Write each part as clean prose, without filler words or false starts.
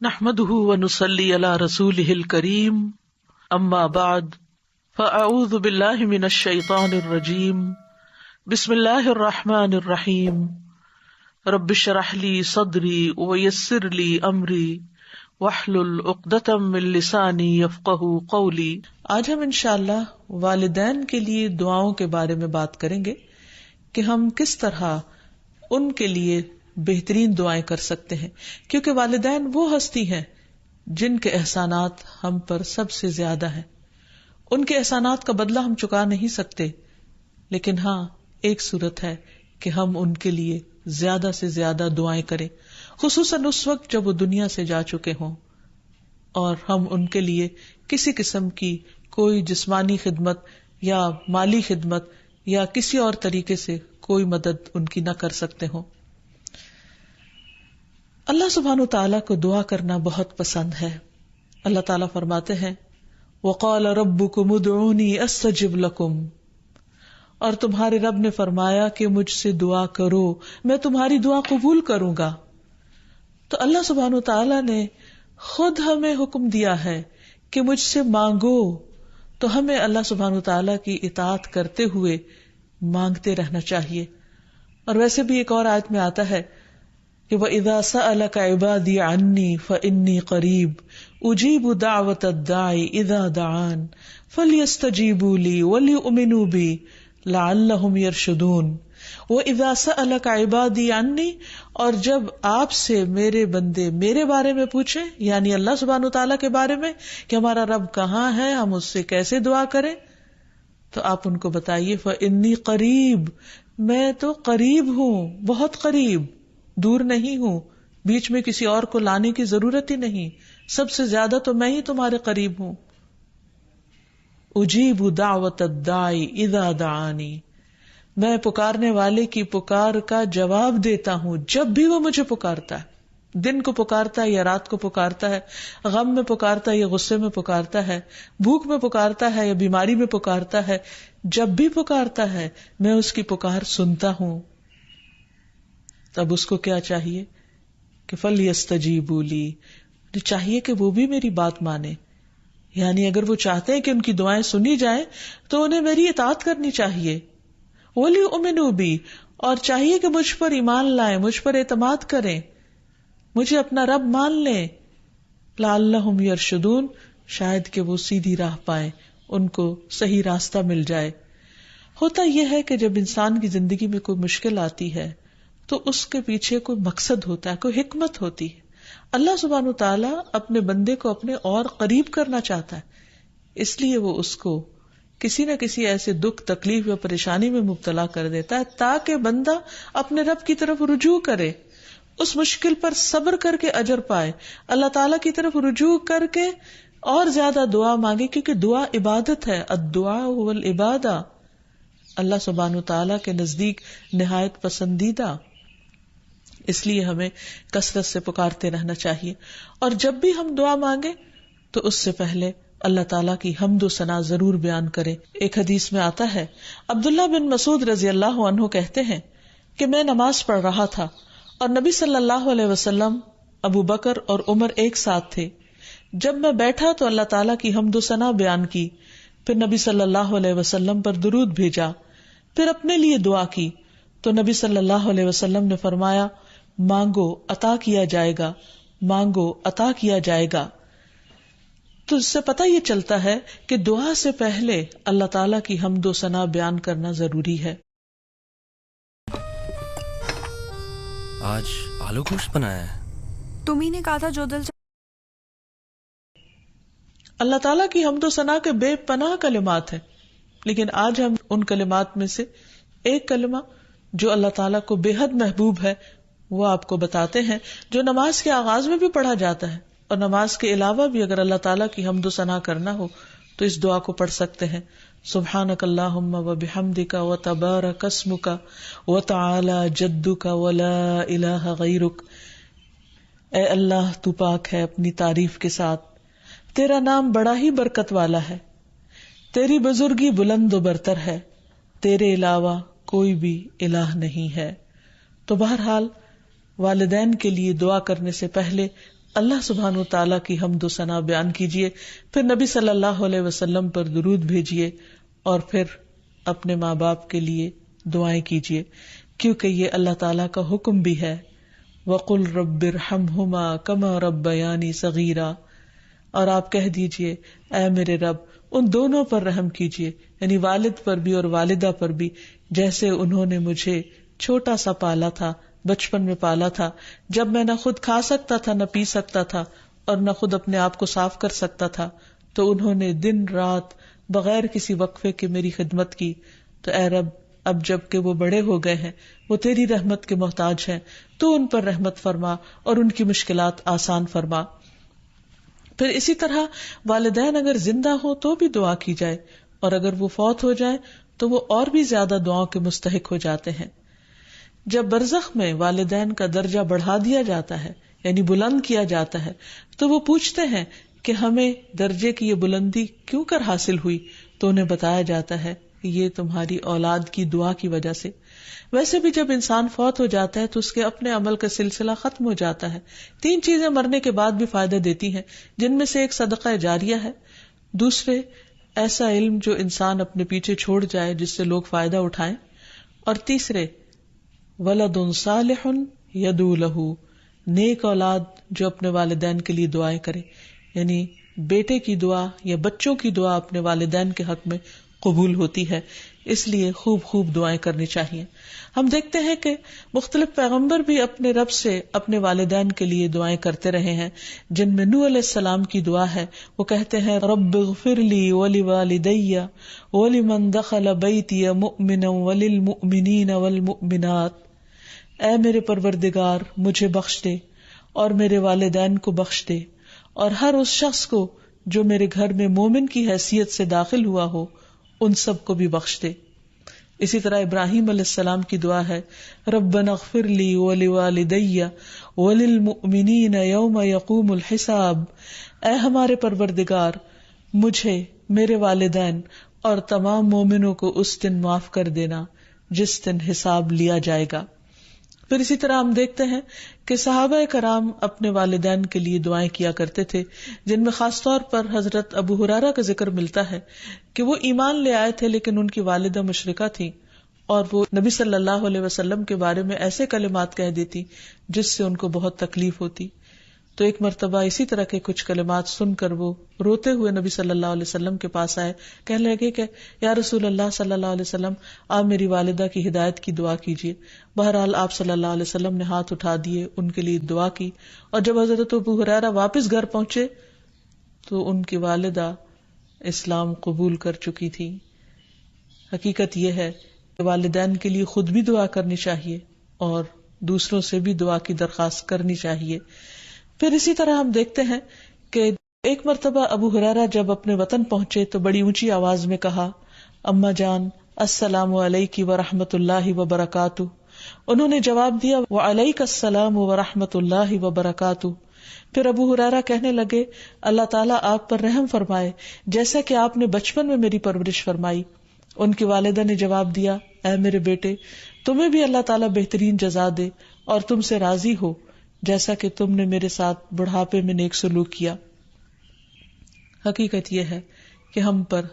نحمده ونصلي على رسوله الكريم اما بعد فاعوذ بالله من الشيطان الرجيم بسم الله الرحمن الرحيم رب اشرح لي صدري ويسر لي امري واحلل عقدة من لساني يفقهوا قولي۔ آج ہم انشاءاللہ والدین کے لیے دعاؤں کے بارے میں بات کریں گے کہ ہم کس طرح ان کے لیے بہترین دعائیں کر سکتے ہیں، کیونکہ والدین وہ ہستی ہیں جن کے احسانات ہم پر سب سے زیادہ ہیں۔ ان کے احسانات کا بدلہ ہم چکا نہیں سکتے، لیکن ہاں ایک صورت ہے کہ ہم ان کے لیے زیادہ سے زیادہ دعائیں کریں، خصوصاً اس وقت جب وہ دنیا سے جا چکے ہوں اور ہم ان کے لیے کسی قسم کی کوئی جسمانی خدمت یا مالی خدمت یا کسی اور طریقے سے کوئی مدد ان کی نہ کر سکتے ہوں۔ اللہ سبحانہ تعالیٰ کو دعا کرنا بہت پسند ہے۔ اللہ تعالیٰ فرماتے ہیں وَقَالَ رَبُّكُمُ ادْعُونِي أَسْتَجِبْ لَكُمْ، اور تمہارے رب نے فرمایا کہ مجھ سے دعا کرو، میں تمہاری دعا قبول کروں گا۔ تو اللہ سبحانہ تعالیٰ نے خود ہمیں حکم دیا ہے کہ مجھ سے مانگو، تو ہمیں اللہ سبحانہ تعالیٰ کی اطاعت کرتے ہوئے مانگتے رہنا چاہیے۔ اور ویسے بھی ایک اور آیت میں آتا ہے کہ وَإِذَا سَأَلَكَ عِبَادِي عَنِّي فَإِنِّي قَرِيبٌ أُجِيبُ دَعْوَةَ الدَّاعِ إِذَا دَعَانِ فَلْيَسْتَجِيبُوا لِي وَلْيُؤْمِنُوا بِي لَعَلَّهُمْ يَرْشُدُونَ۔ وَإِذَا سَأَلَكَ عِبَادِي عَنِّي، اور جب آپ سے میرے بندے میرے بارے میں پوچھیں، یعنی اللہ سبحانہ تعالیٰ کے بارے میں کہ ہمارا رب کہاں ہے، ہم اس سے کیسے دعا کریں، تو آپ ان کو بتائیے فَإِنِّي قَرِيبٌ، میں تو قریب ہوں، بہت قریب، دور نہیں ہوں، بیچ میں کسی اور کو لانے کی ضرورت ہی نہیں، سب سے زیادہ تو میں ہی تمہارے قریب ہوں۔ اجیب دعوت الداعی اذا دعانی، میں پکارنے والے کی پکار کا جواب دیتا ہوں جب بھی وہ مجھے پکارتا ہے، دن کو پکارتا ہے یا رات کو پکارتا ہے، غم میں پکارتا ہے یا غصے میں پکارتا ہے، بھوک میں پکارتا ہے یا بیماری میں پکارتا ہے، جب بھی پکارتا ہے میں اس کی پکار سنتا ہوں۔ تب اس کو کیا چاہیے کہ فَلْيَسْتَجِيبُوا لِي، چاہیے کہ وہ بھی میری بات مانے، یعنی اگر وہ چاہتے ہیں کہ ان کی دعائیں سنی جائیں تو انہیں میری اطاعت کرنی چاہیے۔ وَلْيُؤْمِنُوا بِي، اور چاہیے کہ مجھ پر ایمان لائیں، مجھ پر اعتماد کریں، مجھے اپنا رب مان لیں۔ لَعَلَّهُمْ يَرْشُدُونَ، شاید کہ وہ سیدھی راہ پائیں، ان کو صحیح راستہ مل جائے۔ ہوتا یہ ہے کہ جب انسان کی زندگی میں کوئی مشکل آتی ہے تو اس کے پیچھے کوئی مقصد ہوتا ہے، کوئی حکمت ہوتی ہے۔ اللہ سبحانہ تعالیٰ اپنے بندے کو اپنے اور قریب کرنا چاہتا ہے، اس لیے وہ اس کو کسی نہ کسی ایسے دکھ، تکلیف یا پریشانی میں مبتلا کر دیتا ہے تاکہ بندہ اپنے رب کی طرف رجوع کرے، اس مشکل پر صبر کر کے اجر پائے، اللہ تعالیٰ کی طرف رجوع کر کے اور زیادہ دعا مانگے، کیونکہ دعا عبادت ہے، الدعاء هو العبادہ، اللہ سبحانہ تعالیٰ کے نزدیک نہایت پسندیدہ، اس لیے ہمیں کثرت سے پکارتے رہنا چاہیے۔ اور جب بھی ہم دعا مانگیں تو اس سے پہلے اللہ تعالیٰ کی حمد و ثنا ضرور بیان کریں۔ ایک حدیث میں آتا ہے، عبداللہ بن مسعود رضی اللہ عنہ کہتے ہیں کہ میں نماز پڑھ رہا تھا اور نبی صلی اللہ علیہ وسلم، ابو بکر اور عمر ایک ساتھ تھے۔ جب میں بیٹھا تو اللہ تعالیٰ کی حمد و ثنا بیان کی، پھر نبی صلی اللہ علیہ وسلم پر درود بھیجا، پھر اپنے لیے دعا کی، تو نبی صلی اللہ علیہ وسلم نے فرمایا مانگو عطا کیا جائے گا، مانگو عطا کیا جائے گا۔ تو اس سے پتہ یہ چلتا ہے کہ دعا سے پہلے اللہ تعالیٰ کی حمد و ثنا بیان کرنا ضروری ہے۔ آج آلو گوشت بنایا ہے، تم ہی نے کہا تھا جو دل اللہ تعالیٰ کی حمد و ثنا کے بے پناہ کلمات ہیں، لیکن آج ہم ان کلمات میں سے ایک کلمہ جو اللہ تعالیٰ کو بے حد محبوب ہے وہ آپ کو بتاتے ہیں، جو نماز کے آغاز میں بھی پڑھا جاتا ہے، اور نماز کے علاوہ بھی اگر اللہ تعالیٰ کی حمد و ثنا کرنا ہو تو اس دعا کو پڑھ سکتے ہیں۔ سبحانک اللہم وبحمدک وتبارک اسمک وتعالی جدک ولا الہ غیرک، اے اللہ تو پاک ہے اپنی تعریف کے ساتھ، تیرا نام بڑا ہی برکت والا ہے، تیری بزرگی بلند و برتر ہے، تیرے علاوہ کوئی بھی الہ نہیں ہے۔ تو بہرحال والدین کے لیے دعا کرنے سے پہلے اللہ سبحانہ تعالیٰ کی حمد و ثنا بیان کیجیے، پھر نبی صلی اللہ علیہ وسلم پر درود بھیجیے، اور پھر اپنے ماں باپ کے لیے دعائیں کیجیے، کیونکہ یہ اللہ تعالیٰ کا حکم بھی ہے، وَقُلْ رَبِّ ارْحَمْهُمَا كَمَا رَبَّيَانِي صَغِيرًا، اور آپ کہہ دیجئے اے میرے رب ان دونوں پر رحم کیجیے، یعنی والد پر بھی اور والدہ پر بھی، جیسے انہوں نے مجھے چھوٹا سا پالا تھا، بچپن میں پالا تھا، جب میں نہ خود کھا سکتا تھا نہ پی سکتا تھا اور نہ خود اپنے آپ کو صاف کر سکتا تھا، تو انہوں نے دن رات بغیر کسی وقفے کے میری خدمت کی، تو اے رب اب جب کہ وہ بڑے ہو گئے ہیں، وہ تیری رحمت کے محتاج ہیں، تو ان پر رحمت فرما اور ان کی مشکلات آسان فرما۔ پھر اسی طرح والدین اگر زندہ ہو تو بھی دعا کی جائے، اور اگر وہ فوت ہو جائے تو وہ اور بھی زیادہ دعاؤں کے مستحق ہو جاتے ہیں۔ جب برزخ میں والدین کا درجہ بڑھا دیا جاتا ہے، یعنی بلند کیا جاتا ہے، تو وہ پوچھتے ہیں کہ ہمیں درجے کی یہ بلندی کیوں کر حاصل ہوئی، تو انہیں بتایا جاتا ہے کہ یہ تمہاری اولاد کی دعا کی وجہ سے۔ ویسے بھی جب انسان فوت ہو جاتا ہے تو اس کے اپنے عمل کا سلسلہ ختم ہو جاتا ہے۔ 3 چیزیں مرنے کے بعد بھی فائدہ دیتی ہیں، جن میں سے ایک صدقہ جاریہ ہے، دوسرے ایسا علم جو انسان اپنے پیچھے چھوڑ جائے جس سے لوگ فائدہ اٹھائیں، اور تیسرے ولد صالح یدعو لہ، نیک اولاد جو اپنے والدین کے لیے دعائیں کرے، یعنی بیٹے کی دعا یا بچوں کی دعا اپنے والدین کے حق میں قبول ہوتی ہے، اس لیے خوب خوب دعائیں کرنی چاہیے۔ ہم دیکھتے ہیں کہ مختلف پیغمبر بھی اپنے رب سے اپنے والدین کے لیے دعائیں کرتے رہے ہیں، جن میں نوح علیہ السلام کی دعا ہے، وہ کہتے ہیں رب اغفر لی ولوالدی ولمن دخل بیتی مؤمنا وللمؤمنین والمؤمنات، اے میرے پروردگار مجھے بخش دے اور میرے والدین کو بخش دے، اور ہر اس شخص کو جو میرے گھر میں مومن کی حیثیت سے داخل ہوا ہو ان سب کو بھی بخش دے۔ اسی طرح ابراہیم علیہ السلام کی دعا ہے ربنا اغفر لی ولوالدی وللمؤمنین یوم یقوم الحساب، اے ہمارے پروردگار مجھے، میرے والدین اور تمام مومنوں کو اس دن معاف کر دینا جس دن حساب لیا جائے گا۔ پھر اسی طرح ہم دیکھتے ہیں کہ صحابہ کرام اپنے والدین کے لیے دعائیں کیا کرتے تھے، جن میں خاص طور پر حضرت ابو ہریرہ کا ذکر ملتا ہے کہ وہ ایمان لے آئے تھے لیکن ان کی والدہ مشرکہ تھیں، اور وہ نبی صلی اللہ علیہ وسلم کے بارے میں ایسے کلمات کہہ دیتی جس سے ان کو بہت تکلیف ہوتی۔ تو ایک مرتبہ اسی طرح کے کچھ کلمات سن کر وہ روتے ہوئے نبی صلی اللہ علیہ وسلم کے پاس آئے، کہنے لگے کہ یا رسول اللہ صلی اللہ علیہ وسلم آپ میری والدہ کی ہدایت کی دعا کیجیے۔ بہرحال آپ صلی اللہ علیہ وسلم نے ہاتھ اٹھا دیے، ان کے لیے دعا کی، اور جب حضرت ابو ہریرہ واپس گھر پہنچے تو ان کی والدہ اسلام قبول کر چکی تھی۔ حقیقت یہ ہے کہ والدین کے لیے خود بھی دعا کرنی چاہیے اور دوسروں سے بھی دعا کی درخواست کرنی چاہیے۔ پھر اسی طرح ہم دیکھتے ہیں کہ ایک مرتبہ ابو ہریرہ جب اپنے وطن پہنچے تو بڑی اونچی آواز میں کہا اماں جان السلام علیکی ورحمۃ اللہ وبرکاتہ۔ انہوں نے جواب دیا وعلیک السلام ورحمۃ اللہ وبرکاتہ۔ پھر ابو ہریرہ کہنے لگے اللہ تعالیٰ آپ پر رحم فرمائے جیسا کہ آپ نے بچپن میں میری پرورش فرمائی۔ ان کی والدہ نے جواب دیا اے میرے بیٹے تمہیں بھی اللہ تعالیٰ بہترین جزا دے اور تم سے راضی ہو جیسا کہ تم نے میرے ساتھ بڑھاپے میں نیک سلوک کیا۔ حقیقت یہ ہے کہ ہم پر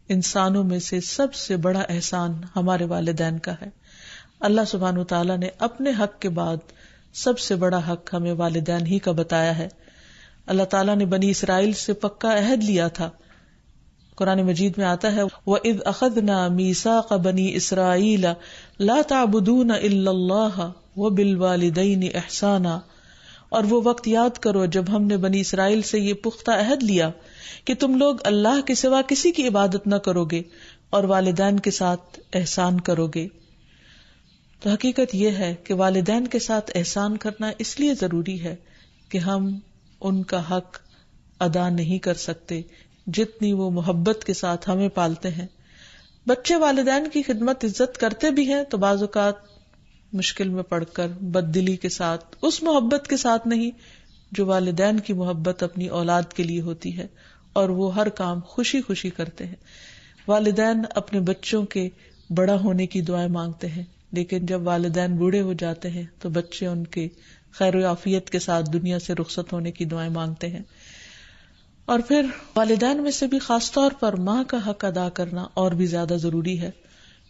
انسانوں میں سے سب سے بڑا احسان ہمارے والدین کا ہے۔ اللہ سبحانہ وتعالیٰ نے اپنے حق کے بعد سب سے بڑا حق ہمیں والدین ہی کا بتایا ہے۔ اللہ تعالیٰ نے بنی اسرائیل سے پکا عہد لیا تھا۔ قرآن مجید میں آتا ہے وَإِذْ أَخَذْنَا مِيثَاقَ بَنِي إِسْرَائِيلَ لَا تَعْبُدُونَ إِلَّا اللَّهَ وَبِالْوَالِدَيْنِ إِحْسَانًا، اور وہ وقت یاد کرو جب ہم نے بنی اسرائیل سے یہ پختہ عہد لیا کہ تم لوگ اللہ کے سوا کسی کی عبادت نہ کرو گے اور والدین کے ساتھ احسان کرو گے۔ تو حقیقت یہ ہے کہ والدین کے ساتھ احسان کرنا اس لیے ضروری ہے کہ ہم ان کا حق ادا نہیں کر سکتے جتنی وہ محبت کے ساتھ ہمیں پالتے ہیں۔ بچے والدین کی خدمت عزت کرتے بھی ہیں تو بعض اوقات مشکل میں پڑ کر بد دلی کے ساتھ، اس محبت کے ساتھ نہیں جو والدین کی محبت اپنی اولاد کے لیے ہوتی ہے، اور وہ ہر کام خوشی خوشی کرتے ہیں۔ والدین اپنے بچوں کے بڑا ہونے کی دعائیں مانگتے ہیں، لیکن جب والدین بوڑھے ہو جاتے ہیں تو بچے ان کے خیر و عافیت کے ساتھ دنیا سے رخصت ہونے کی دعائیں مانگتے ہیں. اور پھر والدین میں سے بھی خاص طور پر ماں کا حق ادا کرنا اور بھی زیادہ ضروری ہے،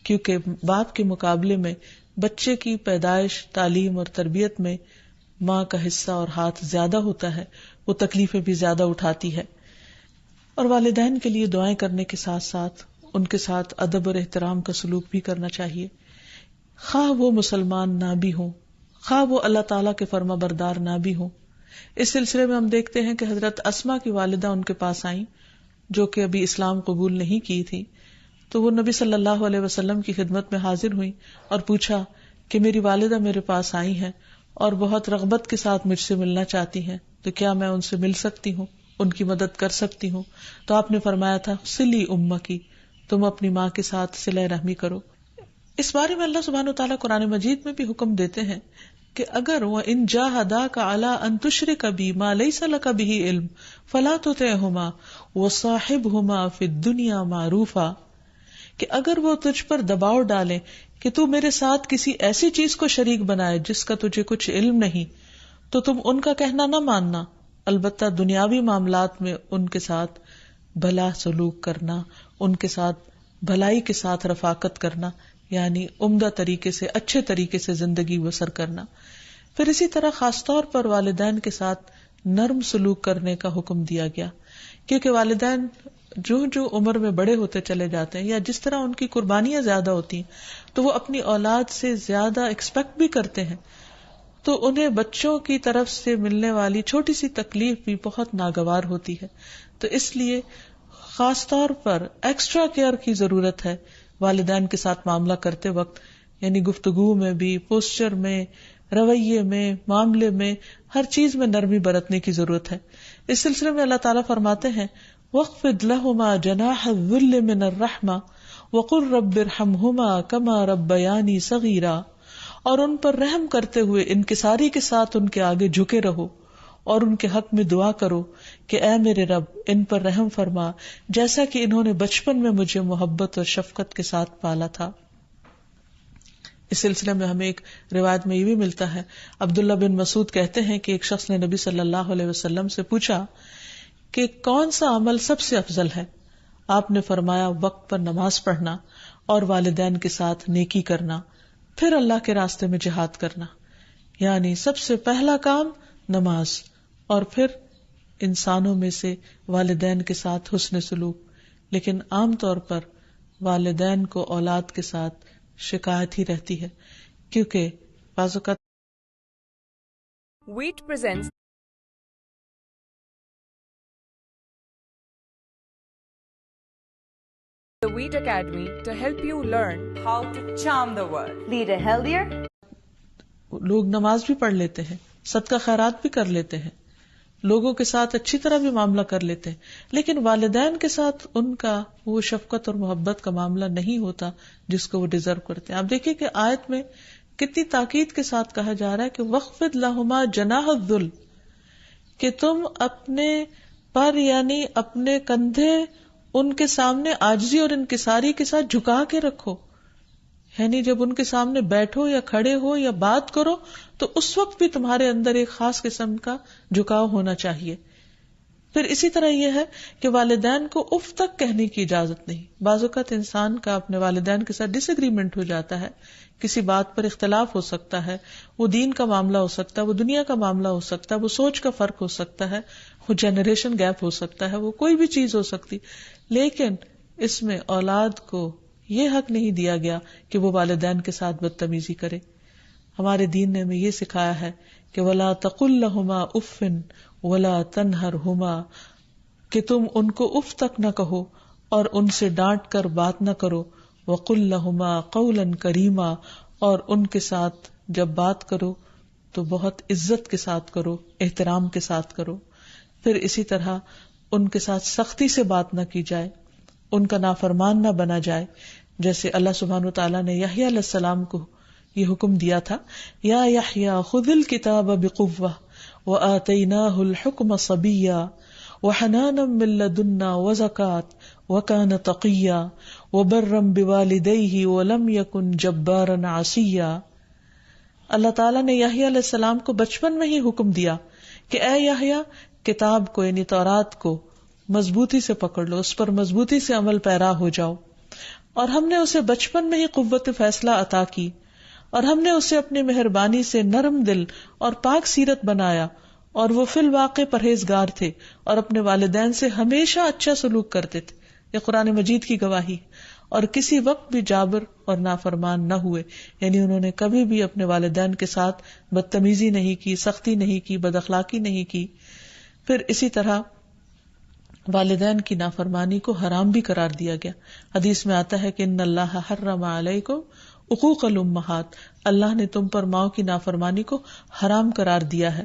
کیونکہ باپ کے مقابلے میں بچے کی پیدائش، تعلیم اور تربیت میں ماں کا حصہ اور ہاتھ زیادہ ہوتا ہے، وہ تکلیفیں بھی زیادہ اٹھاتی ہے. اور والدین کے لیے دعائیں کرنے کے ساتھ ساتھ ان کے ساتھ ادب اور احترام کا سلوک بھی کرنا چاہیے، خواہ وہ مسلمان نہ بھی ہوں، خواہ وہ اللہ تعالیٰ کے فرما بردار نہ بھی ہوں. اس سلسلے میں ہم دیکھتے ہیں کہ حضرت اسما کی والدہ ان کے پاس آئیں جو کہ ابھی اسلام قبول نہیں کی تھی، تو وہ نبی صلی اللہ علیہ وسلم کی خدمت میں حاضر ہوئی اور پوچھا کہ میری والدہ میرے پاس آئی ہیں اور بہت رغبت کے ساتھ مجھ سے ملنا چاہتی ہیں، تو کیا میں ان سے مل سکتی ہوں، ان کی مدد کر سکتی ہوں؟ تو آپ نے فرمایا تھا صلی امکی، تم اپنی ماں کے ساتھ صلہ رحمی کرو. اس بارے میں اللہ سبحانہ وتعالیٰ قرآن مجید میں بھی حکم دیتے ہیں کہ اگر وَإِن جَاهَدَاكَ عَلَىٰ أَن تُشْرِكَ بِي مَا لَيْسَ لَكَ بِهِ عِلْمٌ فَلَا تُطِعْهُمَا وَصَاحِبْهُمَا فِي الدُّنْيَا مَعْرُوفًا، کہ اگر وہ تجھ پر دباؤ ڈالیں کہ تو میرے ساتھ کسی ایسی چیز کو شریک بنائے جس کا تجھے کچھ علم نہیں، تو تم ان کا کہنا نہ ماننا، البتہ دنیاوی معاملات میں ان کے ساتھ بھلا سلوک کرنا، ان کے ساتھ بھلائی کے ساتھ رفاقت کرنا، یعنی عمدہ طریقے سے، اچھے طریقے سے زندگی بسر کرنا. پھر اسی طرح خاص طور پر والدین کے ساتھ نرم سلوک کرنے کا حکم دیا گیا، کیونکہ والدین جو عمر میں بڑے ہوتے چلے جاتے ہیں یا جس طرح ان کی قربانیاں زیادہ ہوتی ہیں تو وہ اپنی اولاد سے زیادہ ایکسپیکٹ بھی کرتے ہیں، تو انہیں بچوں کی طرف سے ملنے والی چھوٹی سی تکلیف بھی بہت ناگوار ہوتی ہے. تو اس لیے خاص طور پر ایکسٹرا کیئر کی ضرورت ہے والدین کے ساتھ معاملہ کرتے وقت، یعنی گفتگو میں بھی، پوسچر میں، رویے میں، معاملے میں، ہر چیز میں نرمی برتنے کی ضرورت ہے. اس سلسلے میں اللہ تعالیٰ فرماتے ہیں وَاخْفِضْ لَهُمَا جَنَاحَ الذُّلِّ مِنَ الرَّحْمَةِ وَقُلْ رَبِّ ارْحَمْهُمَا كَمَا رَبَّيَانِي صَغِيرًا، اور ان پر رحم کرتے ہوئے انکساری کے ساتھ ان کے آگے جھکے رہو اور ان کے حق میں دعا کرو کہ اے میرے رب ان پر رحم فرما جیسا کہ انہوں نے بچپن میں مجھے محبت اور شفقت کے ساتھ پالا تھا. اس سلسلے میں ہمیں ایک روایت میں یہ بھی ملتا ہے، عبداللہ بن مسعود کہتے ہیں کہ ایک شخص نے نبی صلی اللہ علیہ وسلم سے پوچھا کہ کون سا عمل سب سے افضل ہے؟ آپ نے فرمایا وقت پر نماز پڑھنا اور والدین کے ساتھ نیکی کرنا، پھر اللہ کے راستے میں جہاد کرنا. یعنی سب سے پہلا کام نماز، اور پھر انسانوں میں سے والدین کے ساتھ حسن سلوک. لیکن عام طور پر والدین کو اولاد کے ساتھ شکایت ہی رہتی ہے، کیونکہ بعض اوقات Wheat presents the Wheat Academy to help you learn how to charm the world, lead a healthier. لوگ نماز بھی پڑھ لیتے ہیں، صدقہ خیرات بھی کر لیتے ہیں، لوگوں کے ساتھ اچھی طرح بھی معاملہ کر لیتے ہیں، لیکن والدین کے ساتھ ان کا وہ شفقت اور محبت کا معاملہ نہیں ہوتا جس کو وہ ڈیزرو کرتے ہیں. آپ دیکھیں کہ آیت میں کتنی تاکید کے ساتھ کہا جا رہا ہے کہ وَاخْفِضْ لَهُمَا جَنَاحَ الذُّلِّ، کہ تم اپنے پر یعنی اپنے کندھے ان کے سامنے عاجزی اور انکساری کے ساتھ جھکا کے رکھو. یعنی جب ان کے سامنے بیٹھو یا کھڑے ہو یا بات کرو تو اس وقت بھی تمہارے اندر ایک خاص قسم کا جھکاؤ ہونا چاہیے. پھر اسی طرح یہ ہے کہ والدین کو اف تک کہنے کی اجازت نہیں. بعض اوقات انسان کا اپنے والدین کے ساتھ ڈس ایگریمنٹ ہو جاتا ہے، کسی بات پر اختلاف ہو سکتا ہے، وہ دین کا معاملہ ہو سکتا ہے، وہ دنیا کا معاملہ ہو سکتا ہے، وہ سوچ کا فرق ہو سکتا ہے، وہ جنریشن گیپ ہو سکتا ہے، وہ کوئی بھی چیز ہو سکتی، لیکن اس میں اولاد کو یہ حق نہیں دیا گیا کہ وہ والدین کے ساتھ بدتمیزی کرے. ہمارے دین نے ہمیں یہ سکھایا ہے کہ وَلَا تَقُلْ لَهُمَا أُفٍّ وَلَا تَنْهَرْهُمَا، کہ تم ان کو اف تک نہ کہو اور ان سے ڈانٹ کر بات نہ کرو. وَقُلْ لَهُمَا قَوْلًا كَرِيمًا، اور ان کے ساتھ جب بات کرو تو بہت عزت کے ساتھ کرو، احترام کے ساتھ کرو. پھر اسی طرح ان کے ساتھ سختی سے بات نہ کی جائے، ان کا نافرمان نہ بنا جائے، جیسے اللہ سبحانہ وتعالیٰ نے یحییٰ علیہ السلام کو یہ حکم دیا تھا، یا یحییٰ خذ الکتاب بقوہ وآتیناہ الحکم صبیا وحنانا من لدنا وزکاة وکان تقیا وبرا بوالدیہ ولم یکن جبارا عصیا. اللہ تعالیٰ نے یحییٰ علیہ السلام کو بچپن میں ہی حکم دیا کہ اے یحییٰ کتاب کو یعنی تورات کو مضبوطی سے پکڑ لو، اس پر مضبوطی سے عمل پیرا ہو جاؤ. اور ہم نے اسے بچپن میں ہی قوت فیصلہ عطا کی، اور ہم نے اسے اپنی مہربانی سے نرم دل اور پاک سیرت بنایا، اور وہ فی الواقع پرہیزگار تھے اور اپنے والدین سے ہمیشہ اچھا سلوک کرتے تھے. یہ قرآن مجید کی گواہی. اور کسی وقت بھی جابر اور نافرمان نہ ہوئے، یعنی انہوں نے کبھی بھی اپنے والدین کے ساتھ بدتمیزی نہیں کی، سختی نہیں کی، بد اخلاقی نہیں کی. پھر اسی طرح والدین کی نافرمانی کو حرام بھی قرار دیا گیا. حدیث میں آتا ہے کہ ان اللہ حرم علیکم عقوق الامہات، اللہ نے تم پر ماؤں کی نافرمانی کو حرام قرار دیا ہے.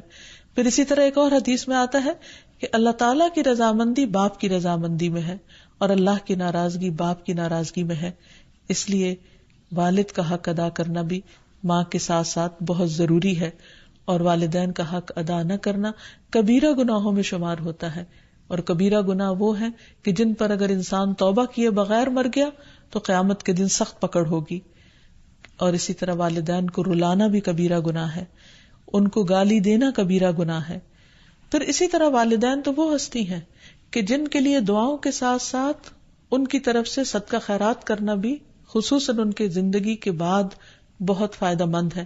پھر اسی طرح ایک اور حدیث میں آتا ہے کہ اللہ تعالیٰ کی رضامندی باپ کی رضامندی میں ہے اور اللہ کی ناراضگی باپ کی ناراضگی میں ہے. اس لیے والد کا حق ادا کرنا بھی ماں کے ساتھ ساتھ بہت ضروری ہے، اور والدین کا حق ادا نہ کرنا کبیرہ گناہوں میں شمار ہوتا ہے. اور کبیرہ گناہ وہ ہیں کہ جن پر اگر انسان توبہ کیے بغیر مر گیا تو قیامت کے دن سخت پکڑ ہوگی. اور اسی طرح والدین کو رلانا بھی کبیرہ گناہ ہے، ان کو گالی دینا کبیرہ گناہ ہے. پھر اسی طرح والدین تو وہ ہستی ہیں کہ جن کے لیے دعاؤں کے ساتھ ساتھ ان کی طرف سے صدقہ خیرات کرنا بھی خصوصاً ان کے زندگی کے بعد بہت فائدہ مند ہے.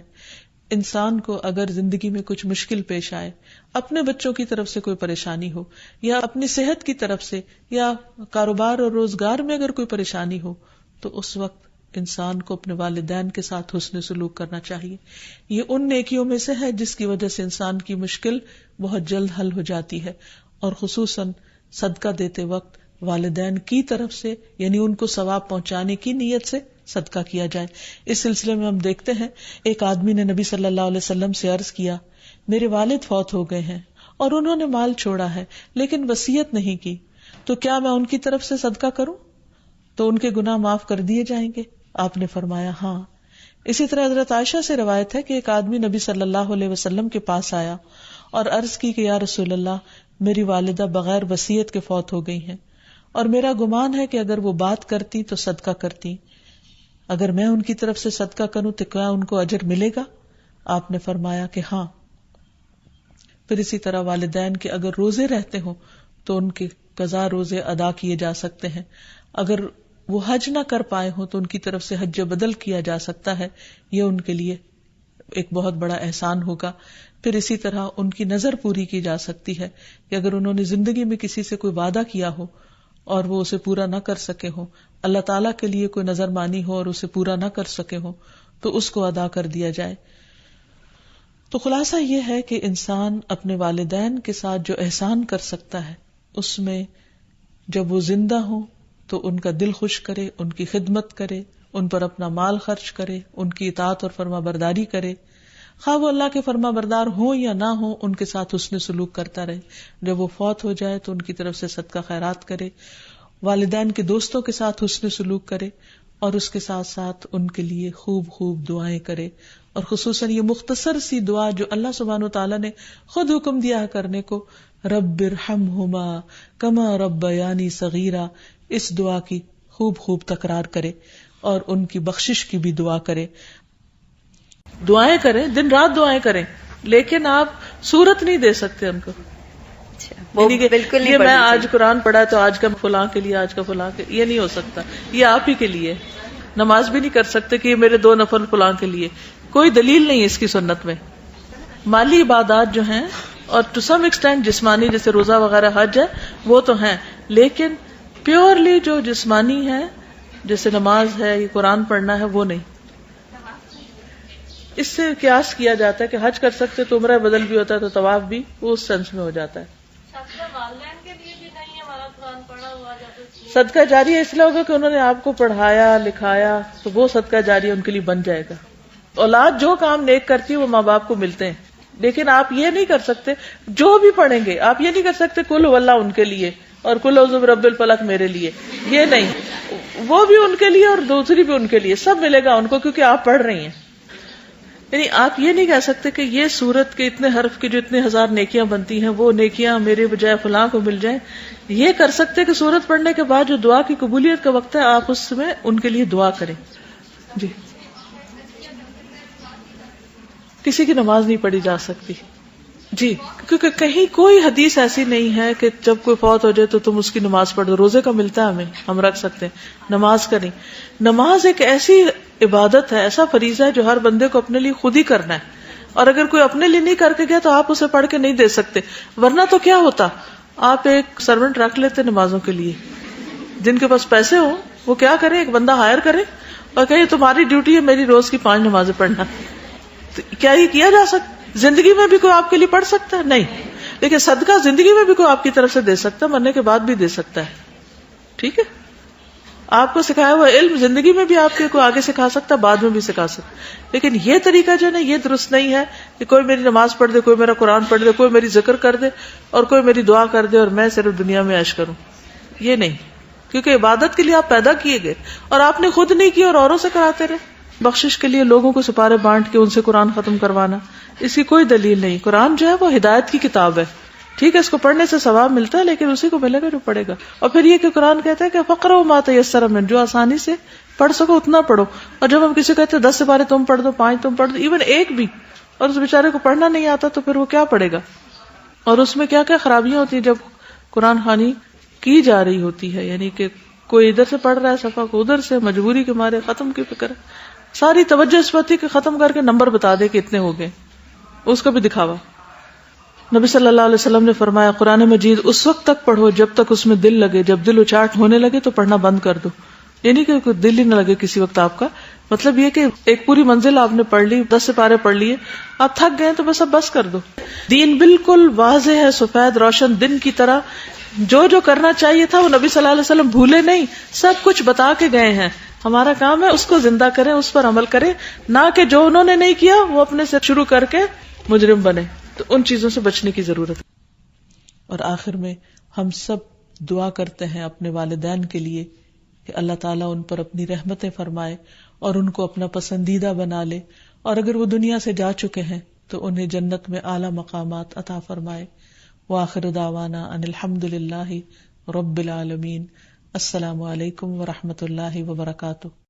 انسان کو اگر زندگی میں کچھ مشکل پیش آئے، اپنے بچوں کی طرف سے کوئی پریشانی ہو، یا اپنی صحت کی طرف سے، یا کاروبار اور روزگار میں اگر کوئی پریشانی ہو، تو اس وقت انسان کو اپنے والدین کے ساتھ حسن سلوک کرنا چاہیے. یہ ان نیکیوں میں سے ہے جس کی وجہ سے انسان کی مشکل بہت جلد حل ہو جاتی ہے. اور خصوصاً صدقہ دیتے وقت والدین کی طرف سے یعنی ان کو ثواب پہنچانے کی نیت سے صدقہ کیا جائے. اس سلسلے میں ہم دیکھتے ہیں ایک آدمی نے نبی صلی اللہ علیہ وسلم سے عرض کیا، میرے والد فوت ہو گئے ہیں اور انہوں نے مال چھوڑا ہے لیکن وصیت نہیں کی، تو کیا میں ان کی طرف سے صدقہ کروں تو ان کے گناہ معاف کر دیے جائیں گے؟ آپ نے فرمایا ہاں. اسی طرح حضرت عائشہ سے روایت ہے کہ ایک آدمی نبی صلی اللہ علیہ وسلم کے پاس آیا اور عرض کی کہ یا رسول اللہ، میری والدہ بغیر وصیت کے فوت ہو گئی ہیں اور میرا گمان ہے کہ اگر وہ بات کرتی تو صدقہ کرتی، اگر میں ان کی طرف سے صدقہ کروں تو کیا ان کو اجر ملے گا؟ آپ نے فرمایا کہ ہاں. پھر اسی طرح والدین کے اگر روزے رہتے ہوں تو ان کے قضا روزے ادا کیے جا سکتے ہیں. اگر وہ حج نہ کر پائے ہوں تو ان کی طرف سے حج بدل کیا جا سکتا ہے، یہ ان کے لیے ایک بہت بڑا احسان ہوگا. پھر اسی طرح ان کی نظر پوری کی جا سکتی ہے کہ اگر انہوں نے زندگی میں کسی سے کوئی وعدہ کیا ہو اور وہ اسے پورا نہ کر سکے ہوں، اللہ تعالیٰ کے لیے کوئی نظر مانی ہو اور اسے پورا نہ کر سکے ہوں، تو اس کو ادا کر دیا جائے. تو خلاصہ یہ ہے کہ انسان اپنے والدین کے ساتھ جو احسان کر سکتا ہے اس میں جب وہ زندہ ہوں تو ان کا دل خوش کرے، ان کی خدمت کرے، ان پر اپنا مال خرچ کرے، ان کی اطاعت اور فرما برداری کرے، خواہ وہ اللہ کے فرما بردار ہوں یا نہ ہوں، ان کے ساتھ حسن سلوک کرتا رہے. جب وہ فوت ہو جائے تو ان کی طرف سے صدقہ خیرات کرے، والدین کے دوستوں کے ساتھ حسن سلوک کرے، اور اس کے ساتھ ساتھ ان کے لیے خوب خوب دعائیں کرے. اور خصوصاً یہ مختصر سی دعا جو اللہ سبحانہ و تعالیٰ نے خود حکم دیا ہے کرنے کو، رب ارحمہما کما ربیانی صغیرا، اس دعا کی خوب خوب تکرار کرے اور ان کی بخشش کی بھی دعا کرے. دعائیں کریں، دن رات دعائیں کریں، لیکن آپ صورت نہیں دے سکتے ان کو. بالکل یہ میں آج قرآن پڑھا تو آج کا فلاں کے لیے، آج کا فلاں کے، یہ نہیں ہو سکتا. یہ آپ ہی کے لیے. نماز بھی نہیں کر سکتے کہ یہ میرے 2 نفل فلاں کے لیے، کوئی دلیل نہیں اس کی سنت میں. مالی عبادات جو ہیں اور ٹو سم ایکسٹینٹ جسمانی جیسے روزہ وغیرہ حج ہے وہ تو ہیں، لیکن پیورلی جو جسمانی ہے جیسے نماز ہے، یہ قرآن پڑھنا ہے، وہ نہیں. اس سے قیاس کیا جاتا ہے کہ حج کر سکتے تو عمرہ بدل بھی ہوتا ہے تو طواف بھی وہ اس سینس میں ہو جاتا ہے. صدقہ جاریہ اس لیے ہوگا کہ انہوں نے آپ کو پڑھایا لکھایا تو وہ صدقہ جاریہ ان کے لیے بن جائے گا. اولاد جو کام نیک کرتی ہے وہ ماں باپ کو ملتے ہیں، لیکن آپ یہ نہیں کر سکتے، جو بھی پڑھیں گے آپ یہ نہیں کر سکتے کل واللہ ان کے لیے اور کل اعوذ برب الفلق میرے لیے، یہ نہیں. وہ بھی ان کے لیے اور دوسری بھی ان کے لیے، سب ملے گا ان کو کیونکہ آپ پڑھ رہی ہیں. یعنی آپ یہ نہیں کہہ سکتے کہ یہ سورت کے اتنے حرف کی جو اتنے 1000 نیکیاں بنتی ہیں وہ نیکیاں میرے بجائے فلاں کو مل جائیں. یہ کر سکتے کہ سورت پڑھنے کے بعد جو دعا کی قبولیت کا وقت ہے آپ اس میں ان کے لیے دعا کریں. جی کسی کی نماز نہیں پڑھی جا سکتی. جی کیونکہ کہیں کوئی حدیث ایسی نہیں ہے کہ جب کوئی فوت ہو جائے تو تم اس کی نماز پڑھ دو. روزے کا ملتا ہے ہمیں, ہم رکھ سکتے ہیں, نماز کا نہیں. نماز ایک ایسی عبادت ہے, ایسا فریضہ ہے جو ہر بندے کو اپنے لیے خود ہی کرنا ہے, اور اگر کوئی اپنے لیے نہیں کر کے گیا تو آپ اسے پڑھ کے نہیں دے سکتے. ورنہ تو کیا ہوتا, آپ ایک سرونٹ رکھ لیتے نمازوں کے لیے, جن کے پاس پیسے ہوں وہ کیا کرے, ایک بندہ ہائر کرے اور کہے تمہاری ڈیوٹی ہے میری روز کی 5 نمازیں پڑھنا. تو کیا یہ کیا جا سکتا؟ زندگی میں بھی کوئی آپ کے لیے پڑھ سکتا ہے؟ نہیں. لیکن صدقہ زندگی میں بھی کوئی آپ کی طرف سے دے سکتا ہے, مرنے کے بعد بھی دے سکتا ہے. ٹھیک ہے, آپ کو سکھایا ہوا علم زندگی میں بھی آپ کے کوئی آگے سکھا سکتا ہے, بعد میں بھی سکھا سکتا. لیکن یہ طریقہ جو ہے یہ درست نہیں ہے کہ کوئی میری نماز پڑھ دے, کوئی میرا قرآن پڑھ دے, کوئی میری ذکر کر دے اور کوئی میری دعا کر دے اور میں صرف دنیا میں عیش کروں. یہ نہیں, کیونکہ عبادت کے لیے آپ پیدا کیے گئے اور آپ نے خود نہیں کی اور اوروں سے کراتے رہے. بخشش کے لیے لوگوں کو سپارے بانٹ کے ان سے قرآن ختم کروانا, اس کی کوئی دلیل نہیں. قرآن جو ہے وہ ہدایت کی کتاب ہے, ٹھیک ہے, اس کو پڑھنے سے ثواب ملتا ہے, لیکن اسی کو ملے گا جو پڑھے گا. اور پھر یہ کہ قرآن کہتا ہے کہ فقرؤ ما تیسر منہ, جو آسانی سے پڑھ سکو اتنا پڑھو. اور جب ہم کسی کو کہتے ہیں 10 سپارے تم پڑھ دو, 5 تم پڑھ دو, ایون ایک بھی, اور اس بیچارے کو پڑھنا نہیں آتا تو پھر وہ کیا پڑھے گا. اور اس میں کیا کیا خرابیاں ہوتی ہیں جب قرآن خوانی کی جا رہی ہوتی ہے, یعنی کہ کوئی ادھر سے پڑھ رہا ہے صفحہ کو ادھر سے, مجبوری کے مارے ختم کی فکر ہے, ساری توجہ اس پر تھی کہ ختم کر کے نمبر بتا دے کہ اتنے ہو گئے, اس کا بھی دکھاوا. نبی صلی اللہ علیہ وسلم نے فرمایا قرآن مجید اس وقت تک پڑھو جب تک اس میں دل لگے, جب دل اچاٹ ہونے لگے تو پڑھنا بند کر دو. یعنی کہ دل ہی نہ لگے کسی وقت آپ کا, مطلب یہ کہ ایک پوری منزل آپ نے پڑھ لی, 10 سپارے پڑھ لیے, آپ تھک گئے تو بس اب بس کر دو. دین بالکل واضح ہے, سفید روشن دن کی طرح. جو جو کرنا چاہیے تھا وہ نبی صلی اللہ علیہ وسلم بھولے نہیں, سب کچھ بتا کے گئے ہیں. ہمارا کام ہے اس کو زندہ کریں, اس پر عمل کریں, نہ کہ جو انہوں نے نہیں کیا وہ اپنے سے شروع کر کے مجرم بنے. تو ان چیزوں سے بچنے کی ضرورت ہے. اور آخر میں ہم سب دعا کرتے ہیں اپنے والدین کے لیے کہ اللہ تعالیٰ ان پر اپنی رحمتیں فرمائے اور ان کو اپنا پسندیدہ بنا لے, اور اگر وہ دنیا سے جا چکے ہیں تو انہیں جنت میں اعلی مقامات عطا فرمائے. وآخر دعوانا ان الحمد للہ رب العالمین. السلام علیکم ورحمۃ اللہ وبرکاتہ.